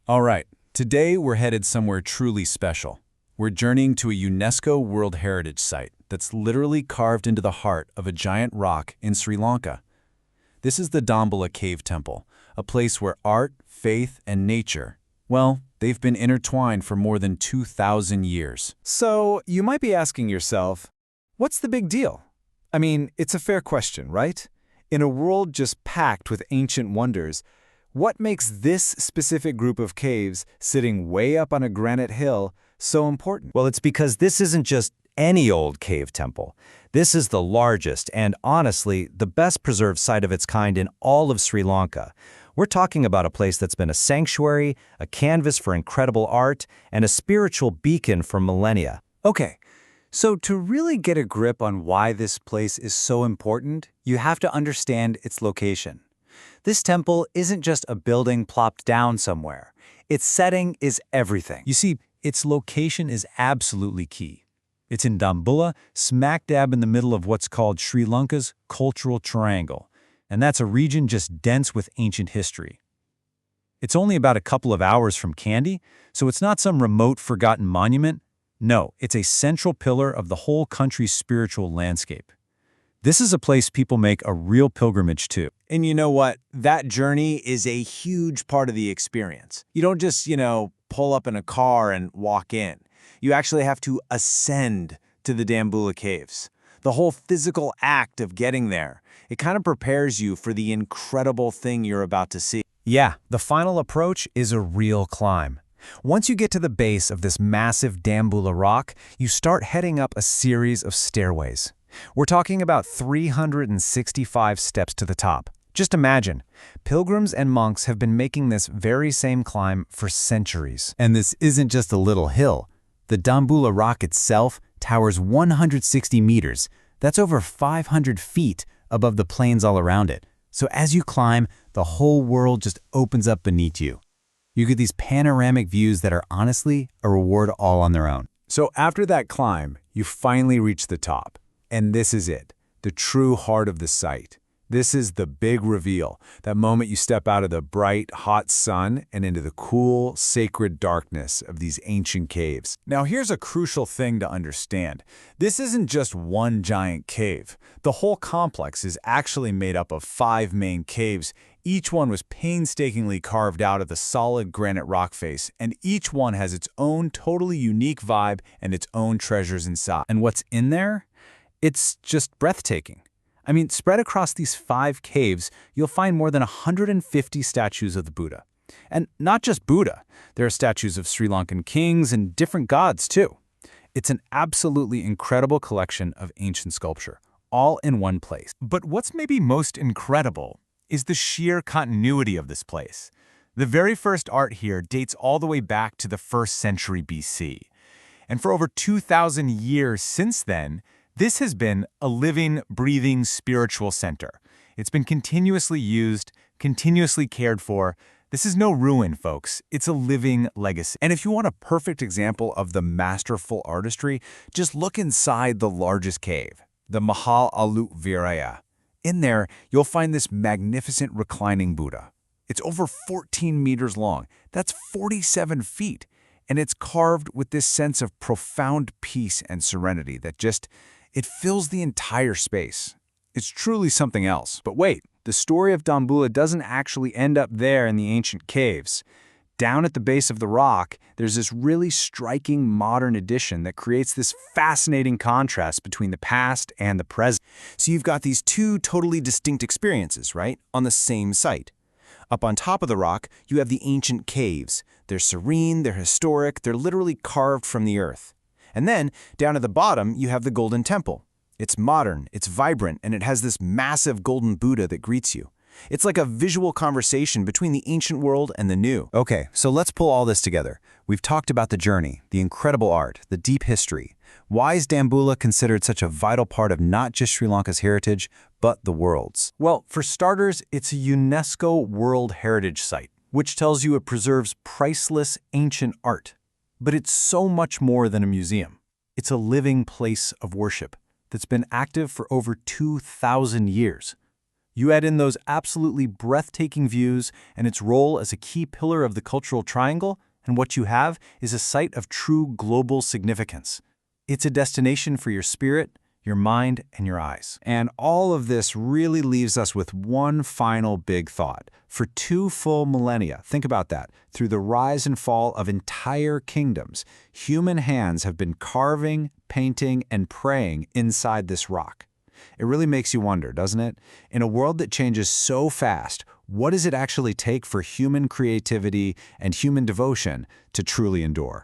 All right, today we're headed somewhere truly special. We're journeying to a UNESCO World Heritage Site that's literally carved into the heart of a giant rock in Sri Lanka. This is the Dambulla Cave Temple, a place where art, faith, and nature, well, they've been intertwined for more than 2,000 years. So, you might be asking yourself, what's the big deal? I mean, it's a fair question, right? In a world just packed with ancient wonders, what makes this specific group of caves, sitting way up on a granite hill, so important? Well, it's because this isn't just any old cave temple. This is the largest and, honestly, the best preserved site of its kind in all of Sri Lanka. We're talking about a place that's been a sanctuary, a canvas for incredible art, and a spiritual beacon for millennia. Okay, so to really get a grip on why this place is so important, you have to understand its location. This temple isn't just a building plopped down somewhere. Its setting is everything. You see, its location is absolutely key. It's in Dambulla, smack dab in the middle of what's called Sri Lanka's cultural triangle, and that's a region just dense with ancient history. It's only about a couple of hours from Kandy, so it's not some remote, forgotten monument. No, it's a central pillar of the whole country's spiritual landscape. This is a place people make a real pilgrimage to. And you know what? That journey is a huge part of the experience. You don't just, pull up in a car and walk in. You actually have to ascend to the Dambulla Caves. The whole physical act of getting there, it kind of prepares you for the incredible thing you're about to see. Yeah, the final approach is a real climb. Once you get to the base of this massive Dambulla Rock, you start heading up a series of stairways. We're talking about 365 steps to the top. Just imagine, pilgrims and monks have been making this very same climb for centuries. And this isn't just a little hill. The Dambulla Rock itself towers 160 meters. That's over 500 feet above the plains all around it. So as you climb, the whole world just opens up beneath you. You get these panoramic views that are honestly a reward all on their own. So after that climb, you finally reach the top. And this is it, the true heart of the site. This is the big reveal, that moment you step out of the bright, hot sun and into the cool, sacred darkness of these ancient caves. Now here's a crucial thing to understand. This isn't just one giant cave. The whole complex is actually made up of 5 main caves. Each one was painstakingly carved out of the solid granite rock face, and each one has its own totally unique vibe and its own treasures inside. And what's in there? It's just breathtaking. I mean, spread across these 5 caves, you'll find more than 150 statues of the Buddha. And not just Buddha, there are statues of Sri Lankan kings and different gods too. It's an absolutely incredible collection of ancient sculpture, all in one place. But what's maybe most incredible is the sheer continuity of this place. The very first art here dates all the way back to the 1st century BC. And for over 2,000 years since then, this has been a living, breathing spiritual center. It's been continuously used, continuously cared for. This is no ruin, folks. It's a living legacy. And if you want a perfect example of the masterful artistry, just look inside the largest cave, the Mahal Alut Viraya. In there, you'll find this magnificent reclining Buddha. It's over 14 meters long. That's 47 feet. And it's carved with this sense of profound peace and serenity that it fills the entire space. It's truly something else. But wait, the story of Dambulla doesn't actually end up there in the ancient caves. Down at the base of the rock, there's this really striking modern addition that creates this fascinating contrast between the past and the present. So you've got these 2 totally distinct experiences, right, on the same site. Up on top of the rock, you have the ancient caves. They're serene, they're historic, they're literally carved from the earth. And then, down at the bottom, you have the Golden Temple. It's modern, it's vibrant, and it has this massive golden Buddha that greets you. It's like a visual conversation between the ancient world and the new. Okay, so let's pull all this together. We've talked about the journey, the incredible art, the deep history. Why is Dambulla considered such a vital part of not just Sri Lanka's heritage, but the world's? Well, for starters, it's a UNESCO World Heritage Site, which tells you it preserves priceless ancient art. But it's so much more than a museum. It's a living place of worship that's been active for over 2,000 years. You add in those absolutely breathtaking views and its role as a key pillar of the cultural triangle, and what you have is a site of true global significance. It's a destination for your spirit, your mind, and your eyes. And all of this really leaves us with one final big thought. For 2 full millennia, think about that, through the rise and fall of entire kingdoms, human hands have been carving, painting, and praying inside this rock. It really makes you wonder, doesn't it? In a world that changes so fast, what does it actually take for human creativity and human devotion to truly endure?